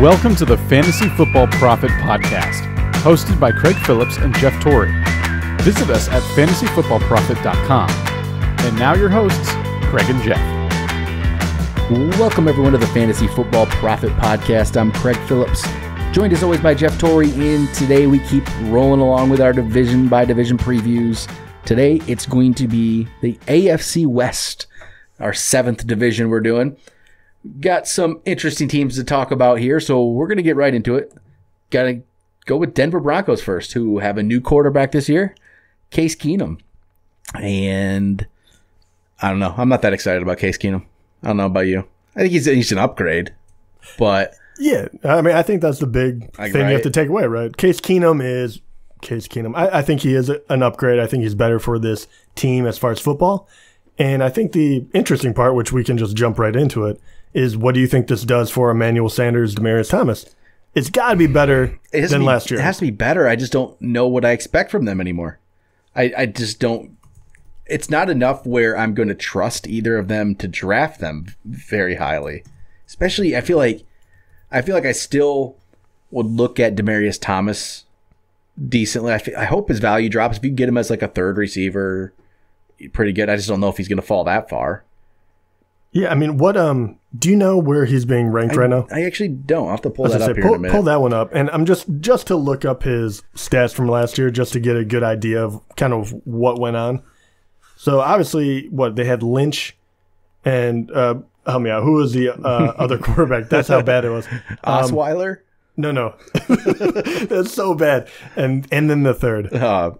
Welcome to the Fantasy Football Prophet podcast, hosted by Craig Phillips and Jeff Torrey. Visit us at fantasyfootballprophet.com. And now your hosts, Craig and Jeff. Welcome everyone to the Fantasy Football Prophet podcast. I'm Craig Phillips, joined as always by Jeff Torrey, and today we keep rolling along with our division by division previews. Today it's going to be the AFC West, our seventh division we're doing. Got some interesting teams to talk about here, so we're going to get right into it. Got to go with Denver Broncos first, who have a new quarterback this year, Case Keenum. And I don't know. I'm not that excited about Case Keenum. I don't know about you. I think he's an upgrade, but yeah, I mean, I think that's the big thing you have to take away, right? Case Keenum is Case Keenum. I think he is an upgrade. I think he's better for this team as far as football. And I think the interesting part, which we can just jump right into it, is what do you think this does for Emmanuel Sanders, Demaryius Thomas? It's got to be better than last year. It has to be better. I just don't know what I expect from them anymore. I just don't. It's not enough where I'm going to trust either of them to draft them very highly. Especially, I feel like I still would look at Demaryius Thomas decently. I hope his value drops. If you can get him as like a third receiver, pretty good. I just don't know if he's going to fall that far. Yeah, I mean, what do you know where he's being ranked right now? I actually don't. I'll have to pull that up here in a minute. Pull that one up, and I'm just to look up his stats from last year, just to get a good idea of kind of what went on. So obviously, they had Lynch, and help me out. Who was the other quarterback? That's how bad it was. Osweiler? No, that's so bad. And then the third,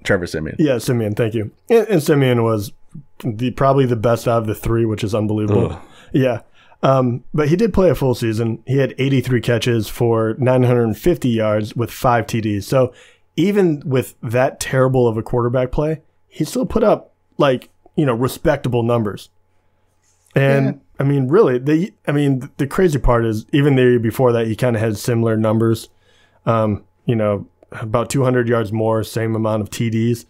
Trevor Siemian. Yeah, Siemian. Thank you. And Siemian was probably the best out of the three, which is unbelievable. Ugh. Yeah. But he did play a full season. He had 83 catches for 950 yards with 5 TDs. So even with that terrible of a quarterback play, he still put up respectable numbers. And yeah. I mean, really, the crazy part is even the year before that, he kind of had similar numbers. About 200 yards more, same amount of TDs.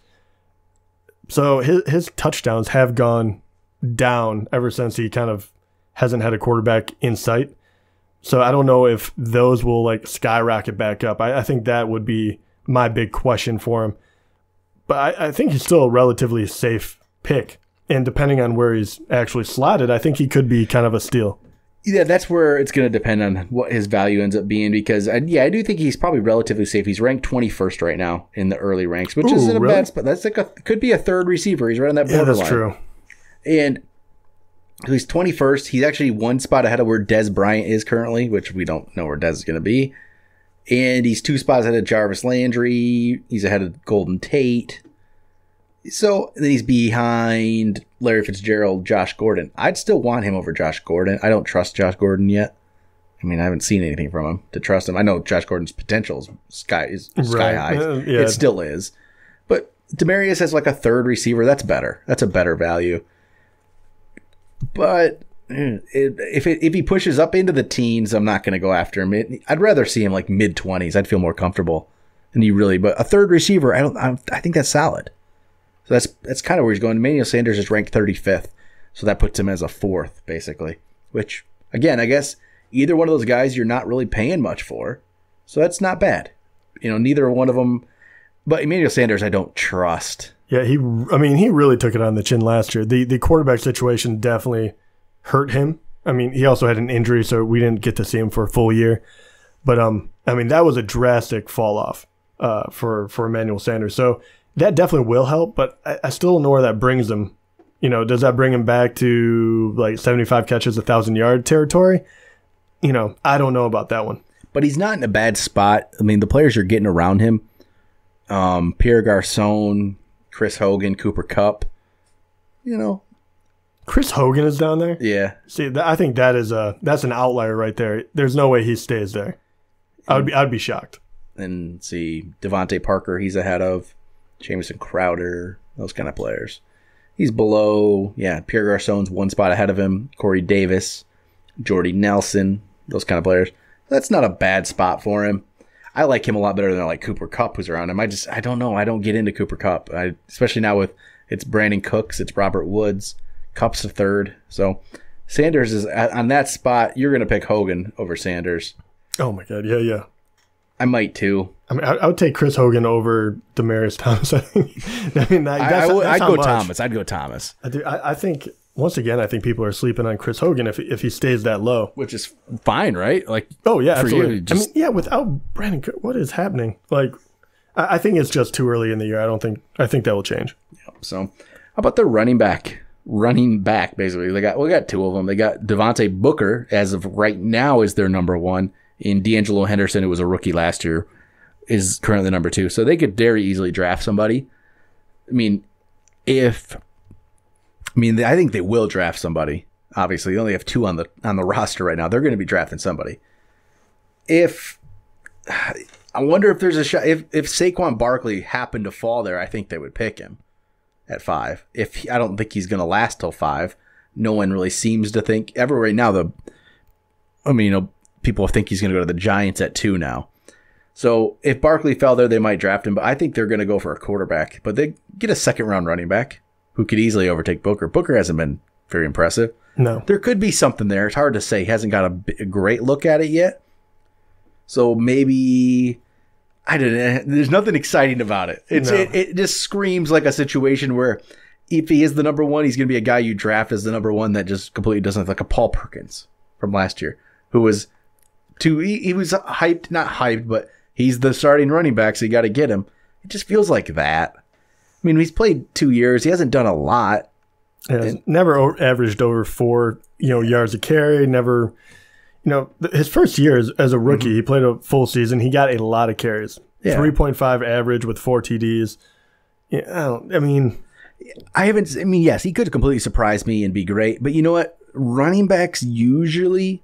So his touchdowns have gone down ever since he kind of hasn't had a quarterback in sight. So I don't know if those will skyrocket back up. I think that would be my big question for him. But I think he's still a relatively safe pick. And depending on where he's actually slotted, I think he could be kind of a steal. Yeah, that's where it's going to depend on what his value ends up being because, I do think he's probably relatively safe. He's ranked 21st right now in the early ranks, which isn't a bad spot. That's could be a third receiver. He's right on that borderline. Yeah, that's true. And he's 21st. He's actually one spot ahead of where Dez Bryant is currently, which we don't know where Dez is going to be. And he's 2 spots ahead of Jarvis Landry. He's ahead of Golden Tate. So then he's behind Larry Fitzgerald, Josh Gordon. I'd still want him over Josh Gordon. I don't trust Josh Gordon yet. I mean, I haven't seen anything from him to trust him. I know Josh Gordon's potential is sky high. Yeah. It still is. But Demaryius has a third receiver. That's better. That's a better value. But if he pushes up into the teens, I'm not going to go after him. I'd rather see him mid-20s. I'd feel more comfortable. But a third receiver, I think that's solid. So that's kind of where he's going. Emmanuel Sanders is ranked 35th, so that puts him as a 4th, basically. Which, again, I guess either one of those guys you're not really paying much for, so that's not bad. Neither one of them. But Emmanuel Sanders, I don't trust. Yeah, he really took it on the chin last year. The quarterback situation definitely hurt him. I mean, he also had an injury, so we didn't get to see him for a full year. But that was a drastic fall off for Emmanuel Sanders. So that definitely will help, but I still don't know where that brings him. Does that bring him back to 75 catches, 1,000-yard territory? I don't know about that one. But he's not in a bad spot. I mean, the players you're getting around him, Pierre Garçon, Chris Hogan, Cooper Kupp, Chris Hogan is down there? Yeah. See, I think that's an outlier right there. There's no way he stays there. I'd be shocked. And see, Devontae Parker, he's ahead of. Jamison Crowder, those kind of players. He's below, Pierre Garçon's 1 spot ahead of him. Corey Davis, Jordy Nelson, those kind of players. That's not a bad spot for him. I like him a lot better than Cooper Kupp who's around him. I don't know. I don't get into Cooper Kupp. Especially now with it's Brandon Cooks, it's Robert Woods. Kupp's the 3rd. So Sanders is on that spot. You're going to pick Hogan over Sanders. Oh my God, yeah. I might too. I mean, I would take Chris Hogan over Demaryius Thomas. I think. I mean, I'd go Thomas. I'd go Thomas. I think once again, I think people are sleeping on Chris Hogan if he stays that low, which is fine, right? Like, oh yeah, absolutely. You, I mean, yeah, without Brandon Cook, what is happening? Like, I think it's just too early in the year. I think that will change. Yeah, so, how about the running back? Running back, basically. We got two of them. They got Devontae Booker, as of right now, is their number one. And D'Angelo Henderson, who was a rookie last year, is currently number two. So they could very easily draft somebody. I think they will draft somebody. Obviously, they only have two on the roster right now. They're going to be drafting somebody. I wonder if there's a shot. If Saquon Barkley happened to fall there, I think they would pick him at 5. I don't think he's going to last till 5. No one really seems to think ever right now. People think he's going to go to the Giants at 2 now. So if Barkley fell there, they might draft him. But I think they're going to go for a quarterback. But they get a second-round running back who could easily overtake Booker. Booker hasn't been very impressive. No. There could be something there. It's hard to say. He hasn't got a great look at it yet. So maybe... there's nothing exciting about it. It just screams like a situation where if he is the number one, he's going to be a guy you draft as the number one that just completely doesn't, like a Paul Perkins from last year, who was... he was hyped, not hyped, but he's the starting running back, so you got to get him. It just feels like that. I mean, he's played 2 years. He hasn't done a lot. Yeah, never averaged over 4, yards a carry. Never, his first year as a rookie, he played a full season. He got a lot of carries. Yeah. 3.5 average with 4 TDs. Yeah, yes, he could completely surprise me and be great. But you know what? Running backs usually...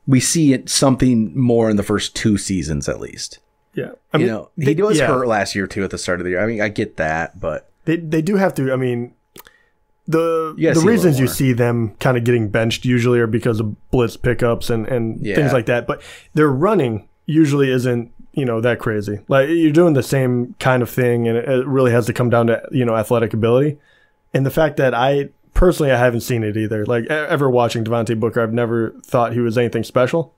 we see it something more in the first 2 seasons at least. Yeah. He was hurt last year too at the start of the year. I mean, I get that, but they do have to. I mean, the reasons you see them kind of getting benched usually are because of blitz pickups and things like that. But their running usually isn't, that crazy. Like, you're doing the same kind of thing, and it really has to come down to, athletic ability. And the fact that personally, I haven't seen it either. Like, ever watching Devontae Booker, I've never thought he was anything special.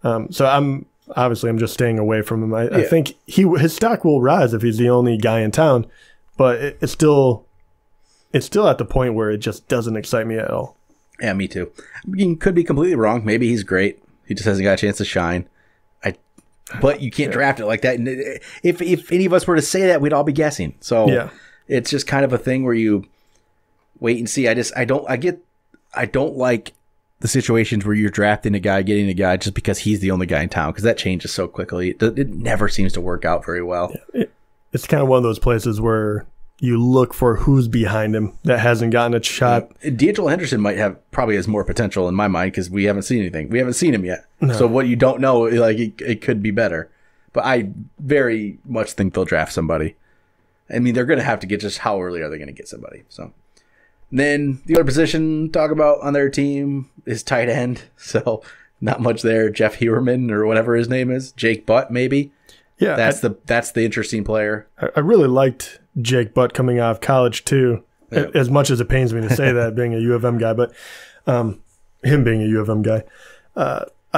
So I'm just staying away from him. I think his stock will rise if he's the only guy in town, but it's still at the point where it just doesn't excite me at all. Yeah, me too. You could be completely wrong. Maybe he's great. He just hasn't got a chance to shine. But you can't draft it like that. And if any of us were to say that, we'd all be guessing. So it's just kind of a thing where you wait and see. I don't like the situations where you're drafting a guy, getting a guy just because he's the only guy in town, because that changes so quickly. It never seems to work out very well. Yeah. It's kind of one of those places where you look for who's behind him that hasn't gotten a shot. D'Angelo Henderson probably has more potential in my mind because we haven't seen anything. We haven't seen him yet. No. So what you don't know, like it could be better. But I very much think they'll draft somebody. I mean, they're going to have to get just how early are they going to get somebody. So then the other position talk about on their team is tight end. So not much there. Jeff Heuerman or whatever his name is. Jake Butt, maybe. Yeah, that's the interesting player. I really liked Jake Butt coming out of college too. Yeah. As much as it pains me to say that, being a U of M guy, but him being a U of M guy.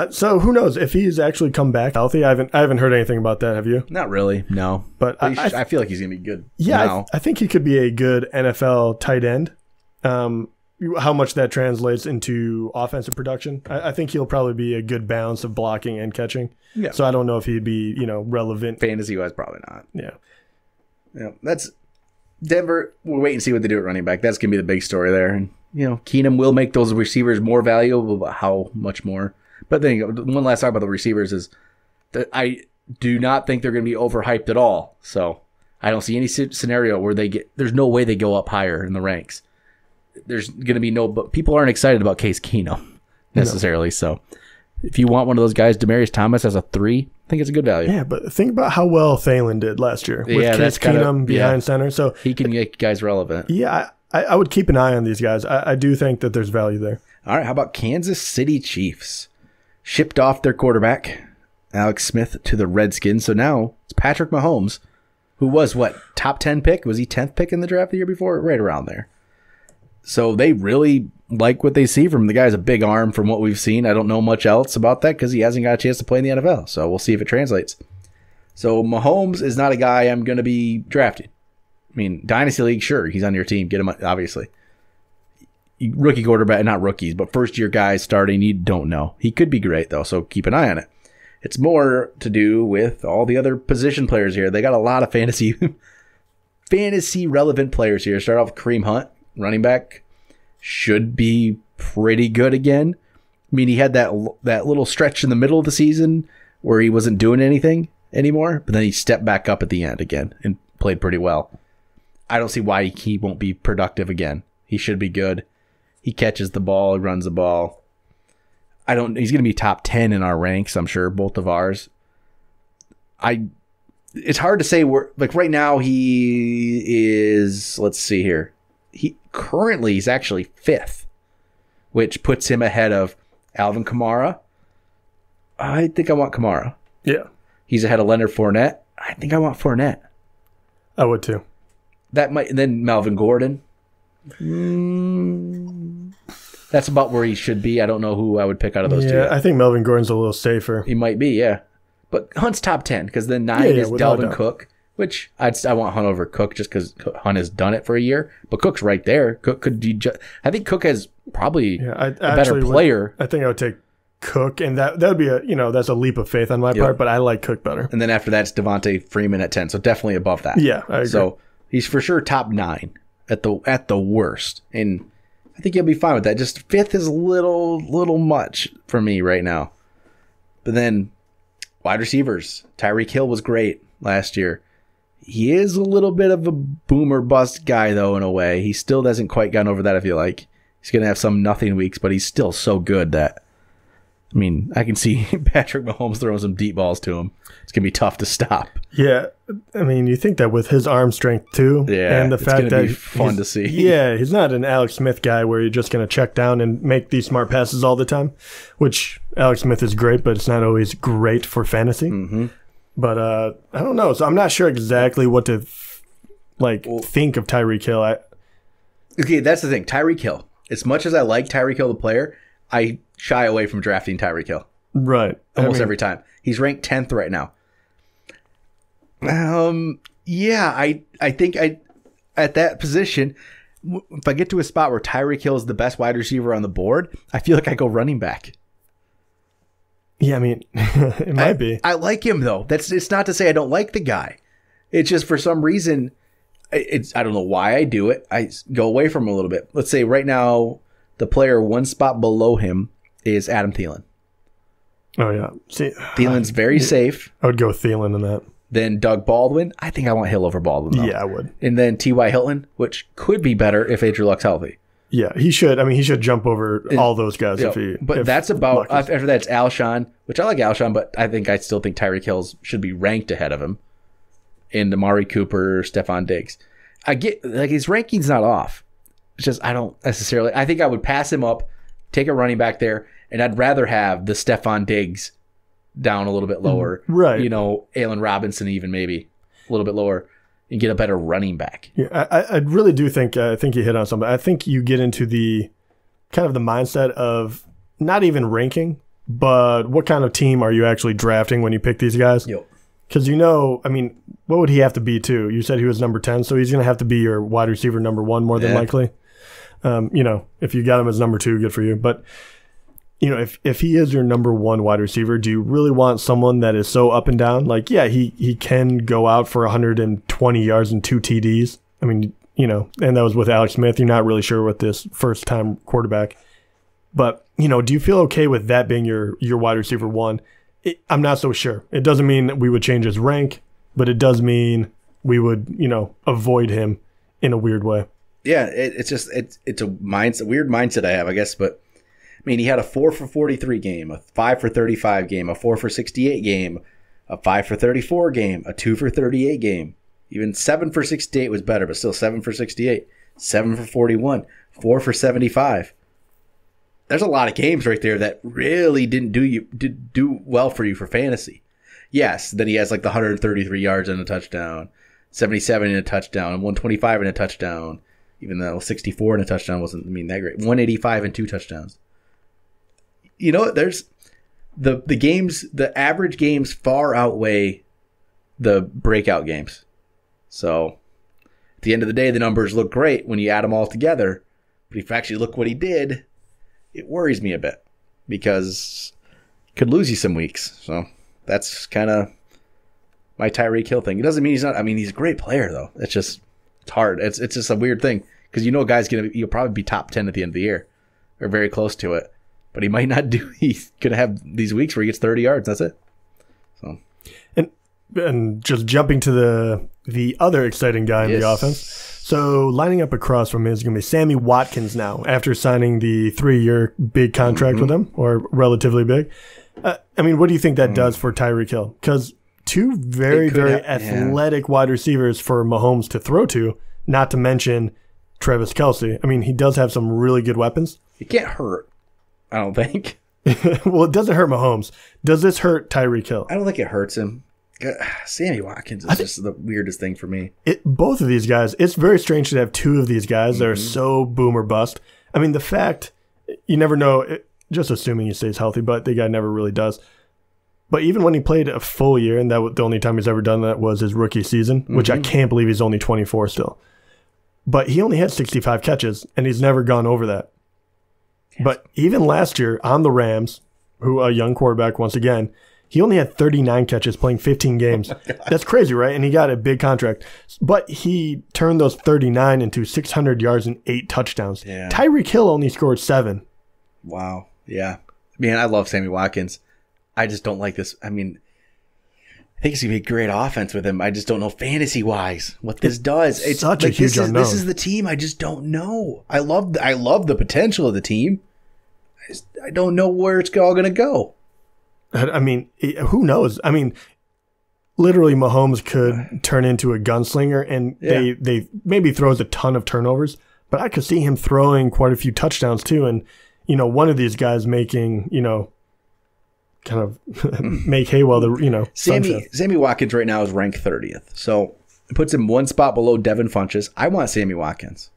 So who knows if he's actually come back healthy? I haven't heard anything about that. Have you? Not really. No. But I feel like he's gonna be good. Yeah, I think he could be a good NFL tight end. How much that translates into offensive production, I think he'll probably be a good balance of blocking and catching. Yeah. So I don't know if he'd be, relevant. Fantasy-wise, probably not. Yeah. Yeah. That's Denver. We'll wait and see what they do at running back. That's going to be the big story there. And, Keenum will make those receivers more valuable, but how much more? But then one last talk about the receivers is that I do not think they're going to be overhyped at all. So I don't see any scenario where there's no way they go up higher in the ranks. There's going to be but people aren't excited about Case Keenum necessarily. No. So if you want one of those guys, Demaryius Thomas as a 3, I think it's a good value. Yeah, but think about how well Thielen did last year with Case Keenum behind center. So he can make guys relevant. Yeah, I would keep an eye on these guys. I do think that there's value there. All right, how about Kansas City Chiefs? Shipped off their quarterback, Alex Smith, to the Redskins. So now it's Patrick Mahomes, who was top 10 pick? Was he 10th pick in the draft the year before? Right around there. So they really like what they see from him. The guy's a big arm from what we've seen. I don't know much else about that because he hasn't got a chance to play in the NFL. So we'll see if it translates. So Mahomes is not a guy I'm going to be drafted. I mean, Dynasty League, sure, he's on your team. Get him, obviously. Rookie quarterback, not rookies, but first-year guys starting, you don't know. He could be great, though, so keep an eye on it. It's more to do with all the other position players here. They got a lot of fantasy-relevant players here. Start off with Kareem Hunt, running back. Should be pretty good again. I mean, he had that little stretch in the middle of the season where he wasn't doing anything anymore, but then he stepped back up at the end again and played pretty well. I don't see why he won't be productive again. He should be good. He catches the ball, he runs the ball. He's going to be top 10 in our ranks, I'm sure, both of ours. It's hard to say where, like right now he is, let's see here. He's actually 5th, which puts him ahead of Alvin Kamara. I think I want Kamara. Yeah. He's ahead of Leonard Fournette. I think I want Fournette. I would too. And then Melvin Gordon. That's about where he should be. I don't know who I would pick out of those two. Yeah, I think Melvin Gordon's a little safer. He might be, yeah. But Hunt's top 10 because then 9 is Dalvin Cook, which I want Hunt over Cook just because Hunt has done it for a year. But Cook's right there. Cook could be. I think Cook has probably a better player. I think I would take Cook, and that would be that's a leap of faith on my part. But I like Cook better. And then after that, it's Devontae Freeman at 10, so definitely above that. Yeah, I agree. So he's for sure top 9 at the worst, and I think he'll be fine with that. Just 5th is a little much for me right now. But then wide receivers. Tyreek Hill was great last year. He is a little bit of a boomer bust guy, though, in a way. He still hasn't quite gotten over that, I feel like. He's going to have some nothing weeks, but he's still so good that, I mean, I can see Patrick Mahomes throwing some deep balls to him. It's going to be tough to stop. Yeah. I mean, you think that with his arm strength, too. Yeah. And the fact that be fun to see. Yeah. He's not an Alex Smith guy where you're just going to check down and make these smart passes all the time, which Alex Smith is great, but it's not always great for fantasy. Mm-hmm. But I don't know. So I'm not sure exactly what to think of Tyreek Hill. Okay, that's the thing. Tyreek Hill. As much as I like Tyreek Hill, the player, I shy away from drafting Tyreek Hill. Right. Almost every time. He's ranked 10th right now. Yeah, I think at that position, if I get to a spot where Tyreek Hill is the best wide receiver on the board, I feel like I go running back. Yeah, I mean, it might be. I like him, though. It's not to say I don't like the guy. It's just for some reason, I don't know why I do it. I go away from him a little bit. Let's say right now, the player one spot below him is Adam Thielen. Oh, yeah. See, Thielen's very safe. I would go with Thielen in that. Then Doug Baldwin. I think I want Hill over Baldwin, though. Yeah, I would. And then T.Y. Hilton, which could be better if Andrew Luck's healthy. Yeah, he should. I mean, he should jump over all those guys But that's about after that. It's Alshon, which I like Alshon, but I still think Tyreek Hill should be ranked ahead of him. And Amari Cooper, Stephon Diggs. I get his ranking's not off. It's just I don't necessarily. I think I would pass him up, take a running back there, and I'd rather have the Stephon Diggs down a little bit lower. Right. Allen Robinson even maybe a little bit lower. And get a better running back. Yeah, I really do think I think you hit on something. I think you get into the kind of the mindset of not even ranking, but what kind of team are you actually drafting when you pick these guys? Yep. Because I mean, what would he have to be too? You said he was number 10, so he's going to have to be your wide receiver number 1 more than likely. If you got him as number 2, good for you. But if he is your number 1 wide receiver, do you really want someone that is so up and down? Like, yeah, he can go out for 120 yards and 2 TDs. I mean, and that was with Alex Smith. You're not really sure with this first-time quarterback. But, do you feel okay with that being your wide receiver 1? I'm not so sure. It doesn't mean that we would change his rank, but it does mean we would, avoid him in a weird way. Yeah, it's a weird mindset I have, I guess, but I mean, he had a 4 for 43 game, a 5 for 35 game, a 4 for 68 game, a 5 for 34 game, a 2 for 38 game. Even 7 for 68 was better, but still 7 for 68, 7 for 41, 4 for 75. There's a lot of games right there that really didn't do well for you for fantasy. Yes, then he has like the 133 yards and a touchdown, 77 in a touchdown, and 125 in a touchdown. even though 64 and a touchdown wasn't that great. 185 and 2 touchdowns. You know, there's the average games far outweigh the breakout games. So at the end of the day, the numbers look great when you add them all together. But if you actually look what he did, it worries me a bit because he could lose you some weeks. So that's kind of my Tyreek Hill thing. It doesn't mean he's not. I mean, he's a great player though. It's hard. It's just a weird thing because you know a guy's you'll probably be top 10 at the end of the year or very close to it. But he might not do. He's gonna have these weeks where he gets 30 yards. That's it. So and just jumping to the other exciting guy in the offense. So lining up across from him is going to be Sammy Watkins now after signing the 3-year big contract with him, or relatively big. I mean, what do you think that does for Tyreek Hill? Because two very athletic wide receivers for Mahomes to throw to, not to mention Travis Kelce. I mean, he does have some really good weapons. It can't hurt, I don't think. Well, it doesn't hurt Mahomes. Does this hurt Tyreek Hill? I don't think it hurts him. Sammy Watkins is just the weirdest thing for me. Both of these guys, it's very strange to have two of these guys that are so boom or bust. I mean, the fact, you never know, just assuming he stays healthy, but the guy never really does. But even when he played a full year, and the only time he's ever done that was his rookie season, which I can't believe he's only 24 still. But he only had 65 catches, and he's never gone over that. Yes. But even last year on the Rams, who a young quarterback once again, he only had 39 catches playing 15 games. That's crazy, right? And he got a big contract. But he turned those 39 into 600 yards and 8 touchdowns. Yeah. Tyreek Hill only scored 7. Wow. Yeah. I mean, I love Sammy Watkins. I just don't like this. I mean, I think it's going to be a great offense with him. I just don't know fantasy-wise what this does. It's such a huge unknown. This is the team. I just don't know. I love the potential of the team. I don't know where it's all going to go. I mean, who knows? I mean, literally Mahomes could turn into a gunslinger, and they maybe throws a ton of turnovers, but I could see him throwing quite a few touchdowns too. And, one of these guys making, kind of make hay while the, Sammy Watkins right now is ranked 30th. So it puts him one spot below Devin Funchess. I want Sammy Watkins.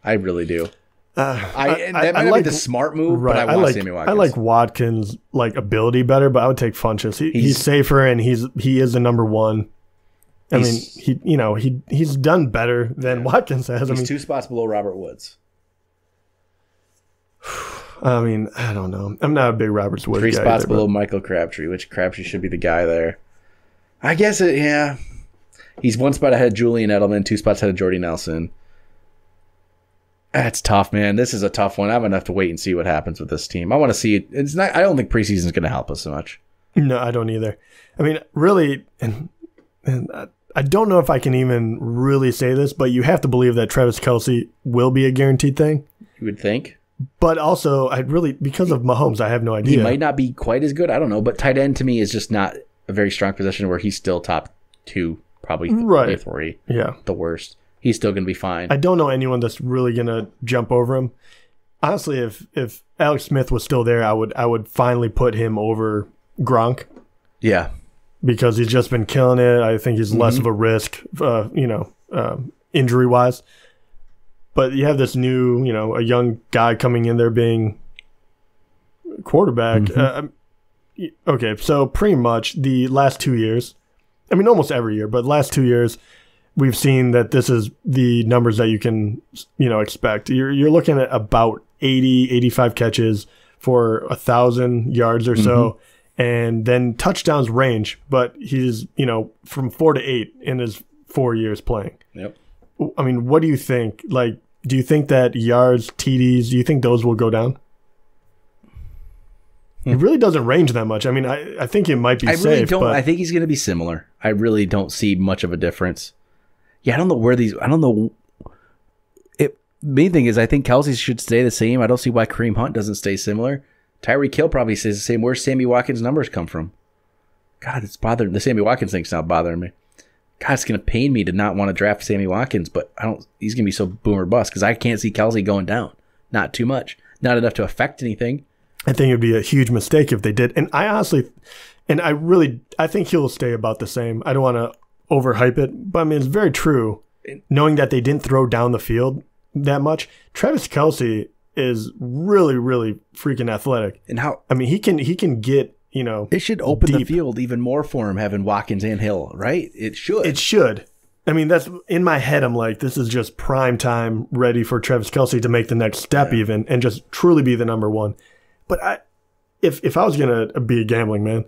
I really do. That might like the smart move, right, but I want Sammy Watkins. I like Watkins' ability better, but I would take Funchess. He's safer, and he is the number one. I mean, he's done better than Watkins has. He's 2 spots below Robert Woods. I mean, I don't know. I'm not a big Robert Woods guy. 3 spots below Michael Crabtree, which Crabtree should be the guy there. I guess he's 1 spot ahead of Julian Edelman, 2 spots ahead of Jordy Nelson. That's tough, man. This is a tough one. I'm going to have to wait and see what happens with this team. I want to see it. It's not. I don't think preseason is going to help us so much. No, I don't either. I mean, really, and I don't know if I can even really say this, but you have to believe that Travis Kelce will be a guaranteed thing. You would think. But also, because of Mahomes, I have no idea. He might not be quite as good. I don't know. But tight end to me is just not a very strong position where he's still top 2, probably 3. Yeah. The worst. He's still going to be fine. I don't know anyone that's really going to jump over him. Honestly, if Alex Smith was still there, I would finally put him over Gronk. Yeah. Because he's just been killing it. I think he's less of a risk, injury-wise. But you have this new, a young guy coming in there being quarterback. Okay, so pretty much the last 2 years, I mean, almost every year, but last 2 years, we've seen that this is the numbers that you can, expect. You're looking at about 80, 85 catches for 1,000 yards or so, and then touchdowns range. But he's, from 4 to 8 in his 4 years playing. Yep. I mean, what do you think? Do you think that yards, TDs, do you think those will go down? It really doesn't range that much. I mean, I think it might be safe. I really don't. I think he's going to be similar. I really don't see much of a difference. Yeah, I don't know. Main thing is I think Kelce should stay the same. I don't see why Kareem Hunt doesn't stay similar. Tyreek Hill probably stays the same. Where's Sammy Watkins' numbers come from? God, it's bothering. The Sammy Watkins thing's not bothering me. God, it's going to pain me to not want to draft Sammy Watkins, but he's going to be so boomer bust because I can't see Kelce going down. Not too much. Not enough to affect anything. I think it would be a huge mistake if they did. And I think he'll stay about the same. I don't want to overhype it, but I mean, it's very true. Knowing that they didn't throw down the field, that much. Travis Kelce is really, really freaking athletic. And how? I mean, he can get, It should open deep. the field even more for him having Watkins and Hill, right? It should. It should. I mean, that's in my head. I'm like, this is just prime time, ready for Travis Kelce to make the next step, even, and just truly be the number one. But if I was gonna be a gambling man,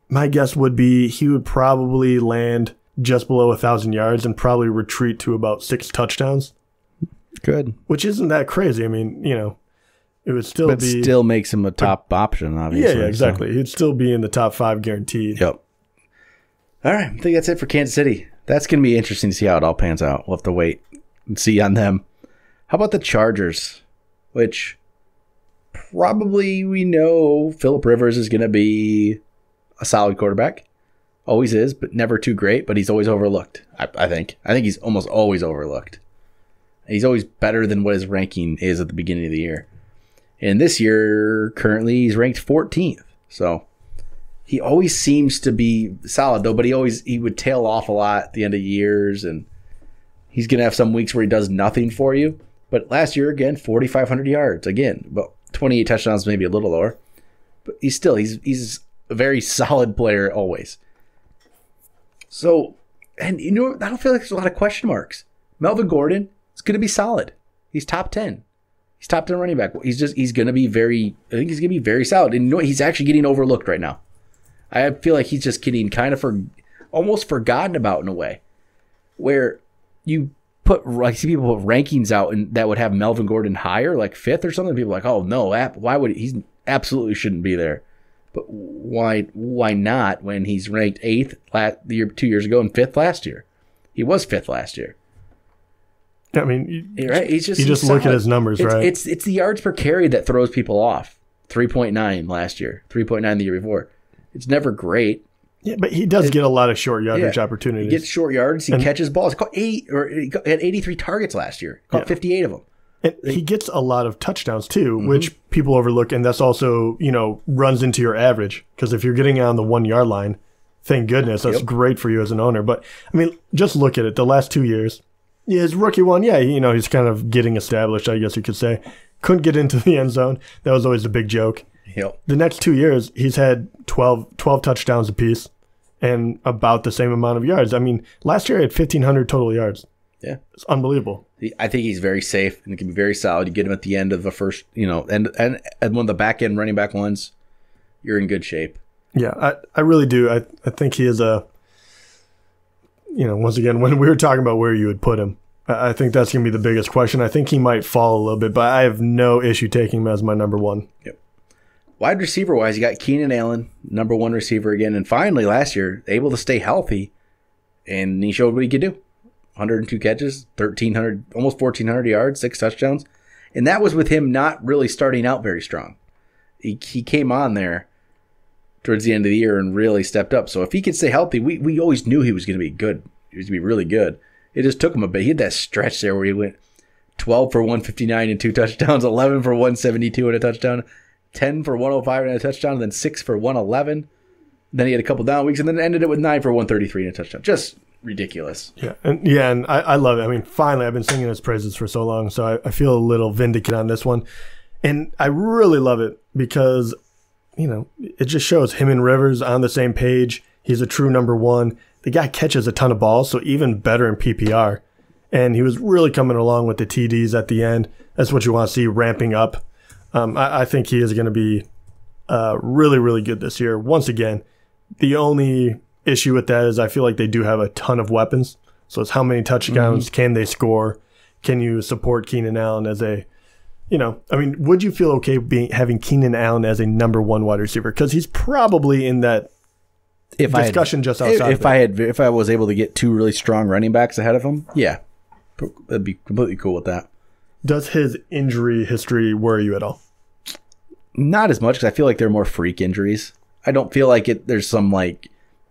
my guess would be he would probably land just below 1,000 yards and probably retreat to about 6 touchdowns. Good. Which isn't that crazy. I mean, it would still But be still makes him a top option, obviously. Yeah, exactly. He'd still be in the top 5 guaranteed. Yep. All right, I think that's it for Kansas City. That's going to be interesting to see how it all pans out. We'll have to wait and see on them. How about the Chargers, which probably we know Phillip Rivers is going to be a solid quarterback. Always is, but never too great, but he's always overlooked, I think. I think he's almost always overlooked. He's always better than what his ranking is at the beginning of the year. And this year, currently, he's ranked 14th. So he always seems to be solid, though, but he would tail off a lot at the end of years, and he's going to have some weeks where he does nothing for you. But last year, again, 4,500 yards. Again, about 28 touchdowns, maybe a little lower. But he's a very solid player always. So, and I don't feel like there's a lot of question marks. Melvin Gordon is going to be solid. He's top 10. He's top 10 running back. I think he's going to be very solid. And he's actually getting overlooked right now. I feel like he's just getting kind of almost forgotten about in a way. Where you I see people put rankings out and that would have Melvin Gordon higher, like 5th or something. People are like, oh no, why would he absolutely shouldn't be there. But why not when he's ranked 8th 2 years ago and 5th last year? He was 5th last year. I mean, right? You just look at his numbers, right? It's the yards per carry that throws people off. 3.9 last year, 3.9 the year before. It's never great. Yeah, but he does get a lot of short yardage opportunities. He gets short yards. He catches balls. He had 83 targets last year. Caught 58 of them. And he gets a lot of touchdowns too, which people overlook, and that's also, runs into your average. Because if you're getting on the 1 yard line, thank goodness, that's great for you as an owner. But I mean, just look at it. The last 2 years, his rookie one, he's kind of getting established, I guess you could say. Couldn't get into the end zone. That was always a big joke. Yep. The next 2 years, he's had 12 touchdowns apiece and about the same amount of yards. I mean, last year he had 1,500 total yards. Yeah. It's unbelievable. I think he's very safe and can be very solid. You get him at the end of the first, and one of the back end running back ones, you're in good shape. Yeah, I really do. I think he is once again, when we were talking about where you would put him, I think that's going to be the biggest question. I think he might fall a little bit, but I have no issue taking him as my number one. Yep. Wide receiver wise, you got Keenan Allen, number one receiver again. And finally, last year, able to stay healthy, and he showed what he could do. 102 catches, 1,300, almost 1,400 yards, 6 touchdowns. And that was with him not really starting out very strong. He came on there towards the end of the year and really stepped up. So if he could stay healthy, we always knew he was going to be good. He was going to be really good. It just took him a bit. He had that stretch there where he went 12 for 159 and 2 touchdowns, 11 for 172 and a touchdown, 10 for 105 and a touchdown, and then 6 for 111. Then he had a couple down weeks, and then ended it with 9 for 133 and a touchdown. Just ridiculous. Yeah, and I love it. I mean, finally, I've been singing his praises for so long, so I feel a little vindicated on this one. And I really love it because, it just shows him and Rivers on the same page. He's a true number one. The guy catches a ton of balls, so even better in PPR. And he was really coming along with the TDs at the end. That's what you want to see ramping up. I think he is going to be really, really good this year. Once again, the only issue with that is I feel like they do have a ton of weapons. So it's how many touchdowns can they score? Can you support Keenan Allen as a, would you feel okay having Keenan Allen as a number one wide receiver? Because he's probably in that discussion just outside. If I was able to get 2 really strong running backs ahead of him, yeah, I'd be completely cool with that. Does his injury history worry you at all? Not as much, because I feel like they're more freak injuries. I don't feel like there's some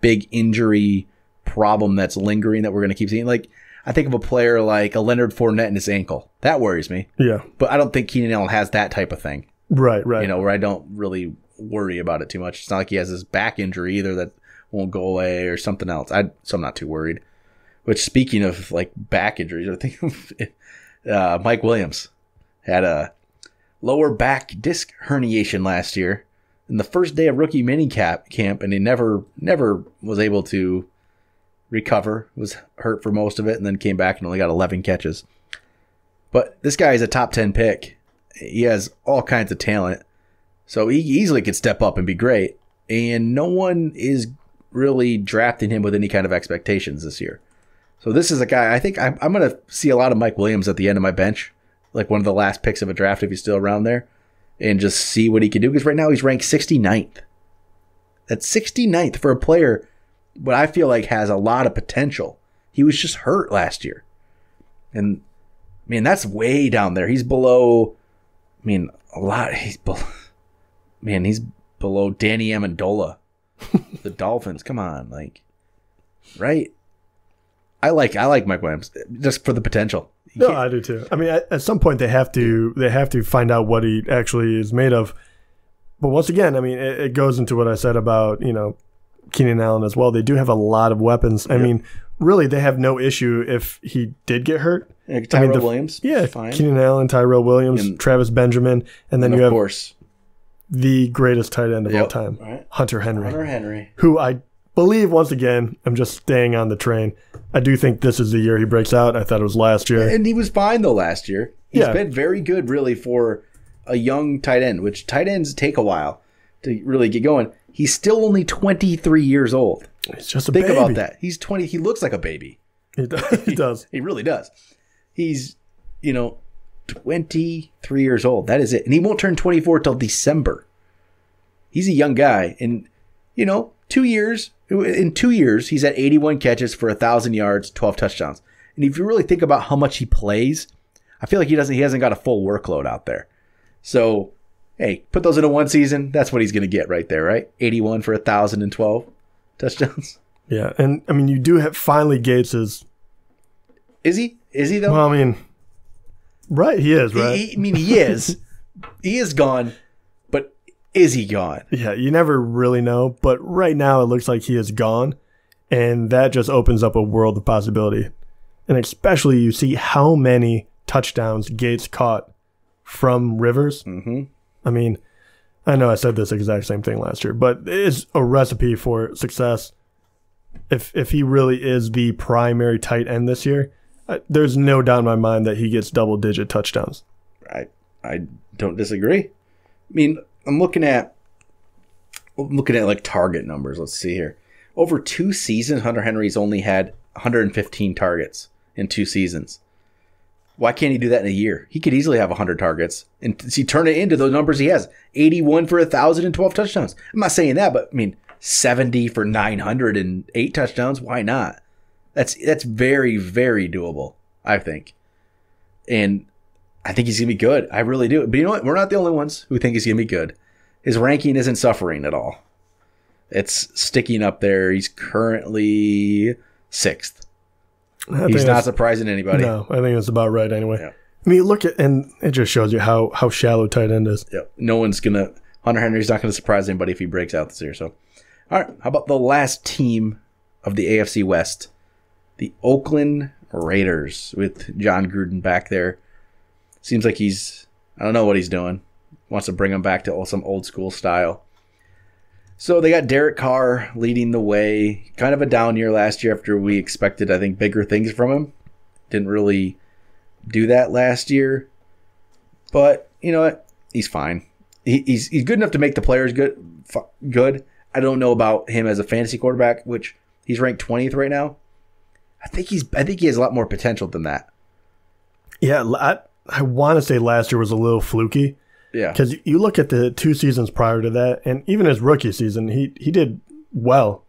big injury problem that's lingering that we're going to keep seeing. I think of a player like a Leonard Fournette and his ankle. That worries me. Yeah. But I don't think Keenan Allen has that type of thing. Right. Where I don't really worry about it too much. It's not like he has this back injury either that won't go away or something else. So I'm not too worried. Which, speaking of back injuries, I think Mike Williams had a lower back disc herniation last year in the first day of rookie mini camp, and he never was able to recover. Was hurt for most of it, and then came back and only got 11 catches. But this guy is a top 10 pick. He has all kinds of talent, so he easily could step up and be great. And no one is really drafting him with any kind of expectations this year. So this is a guy, I think I'm going to see a lot of Mike Williams at the end of my bench, like one of the last picks of a draft if he's still around there, and just see what he can do. Because right now he's ranked 69th. That's 69th for a player what I feel like has a lot of potential. He was just hurt last year. And, man, that's way down there. He's below, a lot. He's below Danny Amendola, the Dolphins. Come on, right? I like Mike Williams just for the potential. No, I do too. At some point they have to find out what he actually is made of. But once again, it goes into what I said about Keenan Allen as well. They do have a lot of weapons. Yep. Really, they have no issue if he did get hurt. Yeah, Tyrell Williams, fine. Keenan Allen, Tyrell Williams, and Travis Benjamin, and then you have, of course, the greatest tight end of all time, right. Hunter Henry, who I believe, once again, I'm just staying on the train. I do think this is the year he breaks out. I thought it was last year. And he was fine, though, last year. He's been very good, really, for a young tight end, which tight ends take a while to really get going. He's still only 23 years old. He's just a baby. Think about that. He's 20. He looks like a baby. He does. He really does. He's, 23 years old. That is it. And he won't turn 24 till December. He's a young guy. And, 2 years. In 2 years, he's at 81 catches for 1,000 yards, 12 touchdowns. And if you really think about how much he plays, I feel like he hasn't got a full workload out there. So, hey, put those into one season. That's what he's going to get right there, right? 81 for 1,012 touchdowns. Yeah, and you do have finally Gates is. Is he? Is he though? Well, right? He is, right? He is. He is gone. But is he gone? Yeah, you never really know. But right now, it looks like he is gone, and that just opens up a world of possibility. And especially, you see how many touchdowns Gates caught from Rivers. Mm-hmm. I know I said this exact same thing last year, but it's a recipe for success. If he really is the primary tight end this year, there's no doubt in my mind that he gets double-digit touchdowns. I don't disagree. I'm looking at like target numbers. Let's see here. Over 2 seasons, Hunter Henry's only had 115 targets in 2 seasons. Why can't he do that in a year? He could easily have 100 targets and turn it into those numbers he has. 81 for 1,012 touchdowns. I'm not saying that, but 70 for 908 touchdowns. Why not? That's very, very doable, I think. And I think he's going to be good. I really do. But you know what? We're not the only ones who think he's going to be good. His ranking isn't suffering at all. It's sticking up there. He's currently 6th. He's not surprising anybody. No, I think that's about right anyway. Yeah. Look at, and it just shows you how shallow tight end is. Yeah. Hunter Henry's not going to surprise anybody if he breaks out this year. So, all right. How about the last team of the AFC West? The Oakland Raiders with John Gruden back there. Seems like I don't know what he's doing. Wants to bring him back to some old school style. So they got Derek Carr leading the way. Kind of a down year last year after we expected, I think, bigger things from him. Didn't really do that last year. But, you know what? He's fine. He's good enough to make the players good. I don't know about him as a fantasy quarterback, which he's ranked 20th right now. I think he has a lot more potential than that. Yeah, I want to say last year was a little fluky. Yeah. Because you look at the 2 seasons prior to that, and even his rookie season, he did well.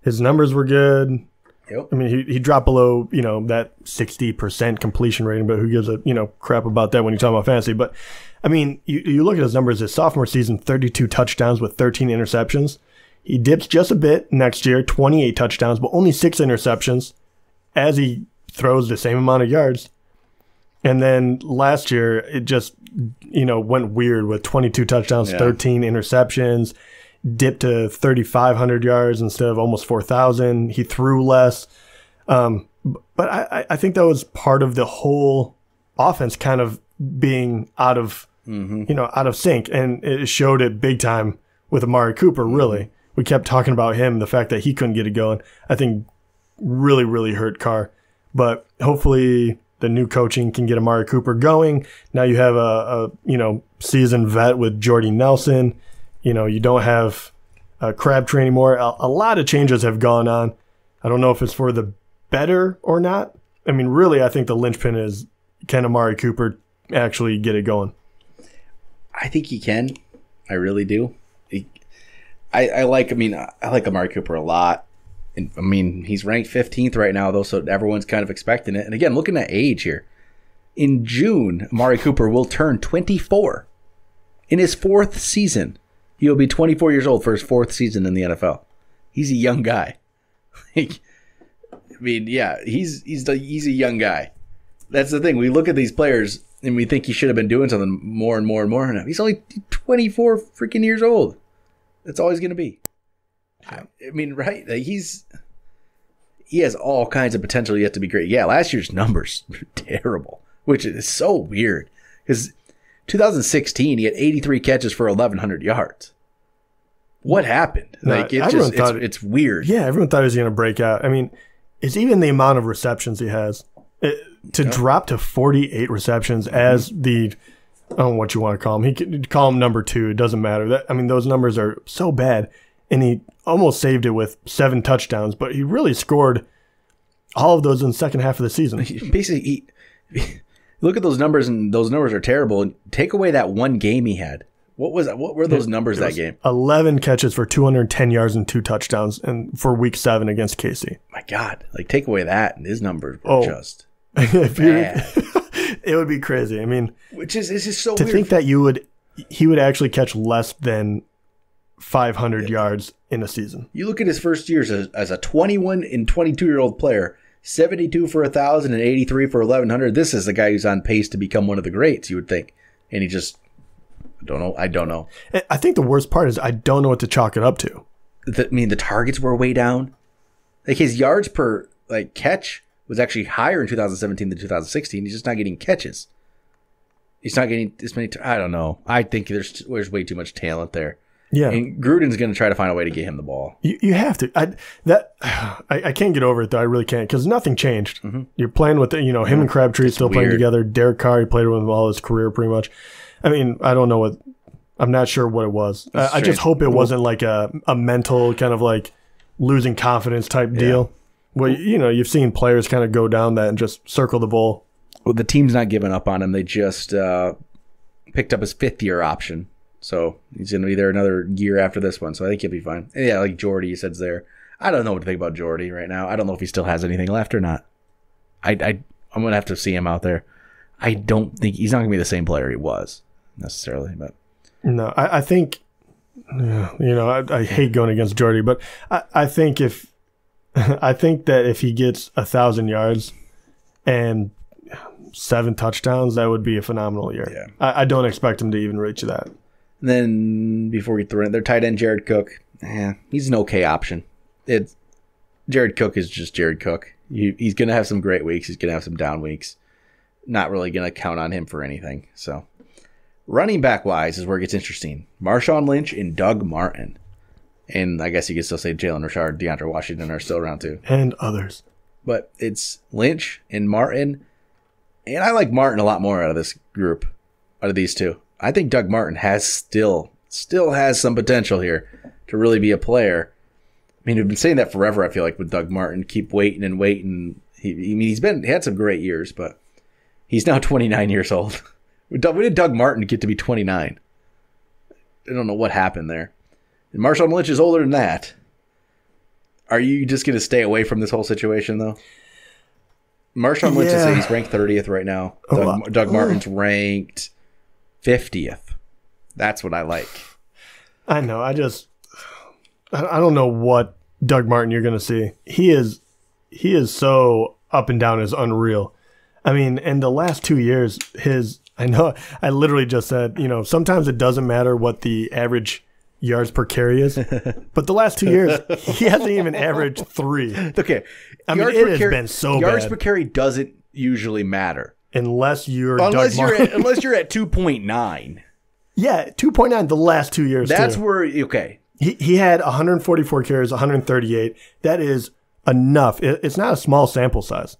His numbers were good. Yep. He dropped below, that 60% completion rating, but who gives a, crap about that when you talk about fantasy. But, you look at his numbers, his sophomore season, 32 touchdowns with 13 interceptions. He dips just a bit next year, 28 touchdowns, but only 6 interceptions as he throws the same amount of yards. And then last year, it just, went weird with 22 touchdowns, 13 interceptions, dipped to 3,500 yards instead of almost 4,000. He threw less. But I think that was part of the whole offense kind of being out of out of sync, and it showed it big time with Amari Cooper. Really, we kept talking about him, the fact that he couldn't get it going. I think really, really hurt Carr. But hopefully the new coaching can get Amari Cooper going. Now you have a seasoned vet with Jordy Nelson. You don't have Crabtree anymore. A lot of changes have gone on. I don't know if it's for the better or not. I mean, really, I think the linchpin is, can Amari Cooper actually get it going? I think he can. I really do. I like Amari Cooper a lot. And, I mean, he's ranked 15th right now, though, so everyone's kind of expecting it. And again, looking at age here, in June, Amari Cooper will turn 24. In his 4th season, he'll be 24 years old for his 4th season in the NFL. He's a young guy. He's a young guy. That's the thing. We look at these players and we think he should have been doing something more and more and more. Now he's only 24 freaking years old. That's all he's going to be. I mean, right? Like he has all kinds of potential yet to be great. Yeah, last year's numbers were terrible, which is so weird because 2016 he had 83 catches for 1,100 yards. What happened? Like it's weird. Yeah, everyone thought he was going to break out. I mean, it's even the amount of receptions he has. Drop to 48 receptions as the, I don't know what you want to call him. He could call him number 2. It doesn't matter. Those numbers are so bad. And he almost saved it with 7 touchdowns, but he really scored all of those in the second half of the season. Basically, look at those numbers, and those numbers are terrible. Take away that one game he had. What were those numbers that game? 11 catches for 210 yards and 2 touchdowns, and for week 7 against KC. My God, take away that, and his numbers were just bad. It would be crazy. I mean, which is just so to weird. think that he would actually catch less than 500 yards in a season. You look at his first years as a 21 and 22-year-old player, 72 for 1,000 and 83 for 1,100. This is the guy who's on pace to become one of the greats, you would think. And he just, I don't know. I think the worst part is I don't know what to chalk it up to. The targets were way down. His yards per catch was actually higher in 2017 than 2016. He's just not getting catches. He's not getting this many. I don't know. I think there's way too much talent there. Yeah, and Gruden's going to try to find a way to get him the ball. You have to. I can't get over it though. I really can't, because nothing changed. Mm-hmm. You're playing with him and Crabtree still playing together. Derek Carr, he played with him all his career pretty much. I mean, I don't know what. I'm not sure what it was. I just hope it wasn't like a mental kind of like losing confidence type deal. Well, you've seen players kind of go down that and just circle the bowl. Well, the team's not giving up on him. They just picked up his 5th-year option. So he's going to be there another year after this one. So I think he'll be fine. And yeah, like Jordy, you said's there. I don't know what to think about Jordy right now. I don't know if he still has anything left or not. I'm going to have to see him out there. I don't think he's not going to be the same player he was necessarily. But no, I think, I hate going against Jordy, but I think that if he gets 1,000 yards and 7 touchdowns, that would be a phenomenal year. Yeah. I don't expect him to even reach that. And then before we throw in their tight end, Jared Cook, he's an okay option. Jared Cook is just Jared Cook. He's going to have some great weeks. He's going to have some down weeks. Not really going to count on him for anything. So running back wise is where it gets interesting. Marshawn Lynch and Doug Martin. And I guess you could still say Jalen Richard, DeAndre Washington are still around too. And others. But it's Lynch and Martin. And I like Martin a lot more out of this group, out of these two. I think Doug Martin has still has some potential here to really be a player. I mean, we've been saying that forever, I feel like, with Doug Martin. Keep waiting and waiting. He had some great years, but he's now 29 years old. When did Doug Martin get to be 29? I don't know what happened there. And Marshawn Lynch is older than that. Are you just going to stay away from this whole situation, though? Marshawn Lynch is he's ranked 30th right now. Doug Martin's ranked 50th. That's what I like. I know. I don't know what Doug Martin you're going to see. He is so up and down, is unreal. I mean, in the last 2 years, I literally just said, sometimes it doesn't matter what the average yards per carry is, but the last 2 years, he hasn't even averaged 3. Okay. I mean, it has been so bad. Yards per carry doesn't usually matter. unless you're Doug Martin. unless you're at 2.9. Yeah, 2.9 the last 2 years. That's where He had 144 carries, 138. That is enough. It's not a small sample size.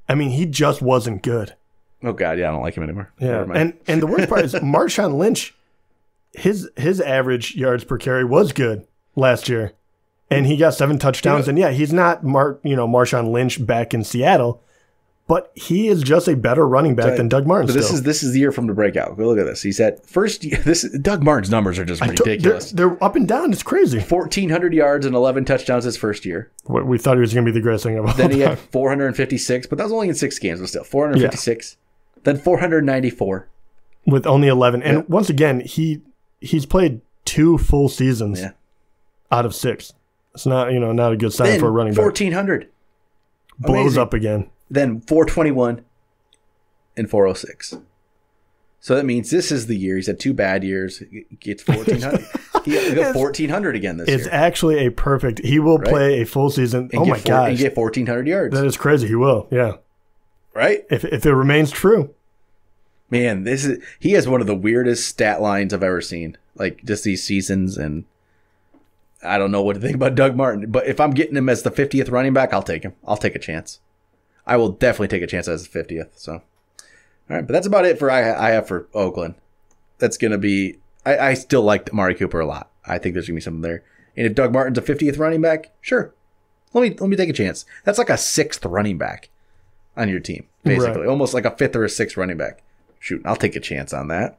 I mean, he just wasn't good. Oh God, yeah, I don't like him anymore. Yeah, and the worst part is Marshawn Lynch. His average yards per carry was good last year, and he got 7 touchdowns. And yeah, he's not Marshawn Lynch back in Seattle, but he is just a better running back than Doug Martin. This is the year for him to break out. Go look at this. He's at first. Doug Martin's numbers are just ridiculous. They're up and down. It's crazy. 1,400 yards and 11 touchdowns his first year. We thought he was going to be the greatest thing of all Then he had 456, but that was only in 6 games. But still, 456. Yeah. Then 494 with only 11. And once again, he's played 2 full seasons out of 6. It's not not a good sign then for a running back. 1,400 blows Amazing. Up again. Then 421 and 406. So that means this is the year. He's had 2 bad years. He gets 1,400. He got 1,400 again this year. It's actually a perfect. He will play a full season. Oh my gosh. And get 1,400 yards. That is crazy. He will. Yeah. Right? If it remains true. Man, he has one of the weirdest stat lines I've ever seen. Like just these seasons, and I don't know what to think about Doug Martin. But if I'm getting him as the 50th running back, I'll take him. I'll take a chance. I will definitely take a chance as the 50th. So, all right, but that's about it for I have for Oakland. That's gonna be. I still like Amari Cooper a lot. I think there's gonna be something there. And if Doug Martin's a 50th running back, sure, let me take a chance. That's like a 6th running back on your team, basically, almost like a 5th or a 6th running back. Shoot, I'll take a chance on that.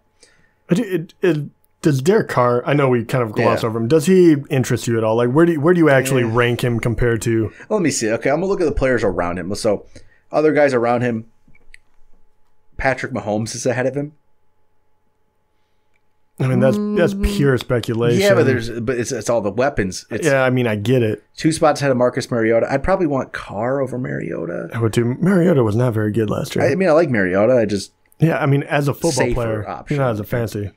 Does Derek Carr? I know we kind of gloss over him. Does he interest you at all? Like, where do you actually rank him compared to? Well, let me see. Okay, I'm gonna look at the players around him. So, other guys around him, Patrick Mahomes is ahead of him. I mean, that's pure speculation. Yeah, but it's all the weapons. I mean, I get it. 2 spots ahead of Marcus Mariota. I'd probably want Carr over Mariota. I would too. Mariota was not very good last year. I mean, I like Mariota. I mean, as a football player, option. Not as a fancy.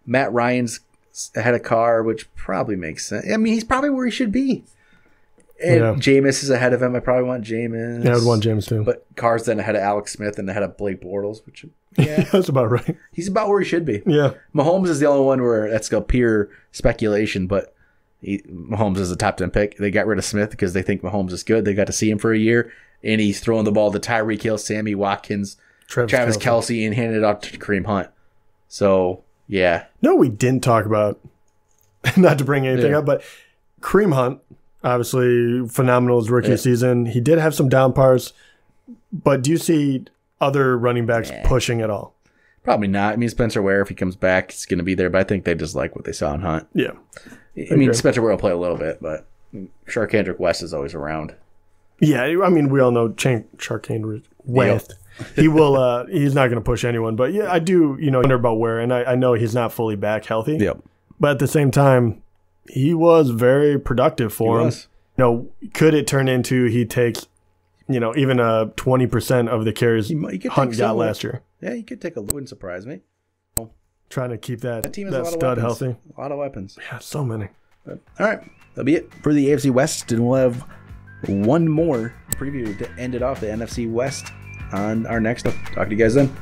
Matt Ryan's ahead of Carr, which probably makes sense. I mean, he's probably where he should be. And Jameis is ahead of him. I probably want Jameis. Yeah, I would want Jameis too. But Carr's then ahead of Alex Smith and ahead of Blake Bortles, which that's about right. He's about where he should be. Yeah. Mahomes is the only one where that's a pure speculation, but Mahomes is a top 10 pick. They got rid of Smith because they think Mahomes is good. They got to see him for a year, and he's throwing the ball to Tyreek Hill, Sammy Watkins, Travis Kelce, and handed it off to Kareem Hunt. So, yeah. No, we didn't talk about, not to bring anything up, but Kareem Hunt, obviously phenomenal his rookie season. He did have some down parts, but do you see other running backs pushing at all? Probably not. I mean, Spencer Ware, if he comes back, he's going to be there, but I think they just like what they saw in Hunt. Yeah. I mean, Spencer Ware will play a little bit, but Charkandrick West is always around. Yeah, I mean, we all know Charkandrick West. He will. He's not going to push anyone, but yeah, I do. Wonder about Ware, and I know he's not fully back healthy. Yep. But at the same time, he was very productive for him. Could it turn into he takes, even 20% of the carries Hunt got last year? Yeah, he could take a. Wouldn't surprise me. Trying to keep that team has stud healthy. A lot of weapons. Yeah, so many. But, all right, that'll be it for the AFC West, and we'll have one more preview to end it off, the NFC West, on our next. Talk to you guys then.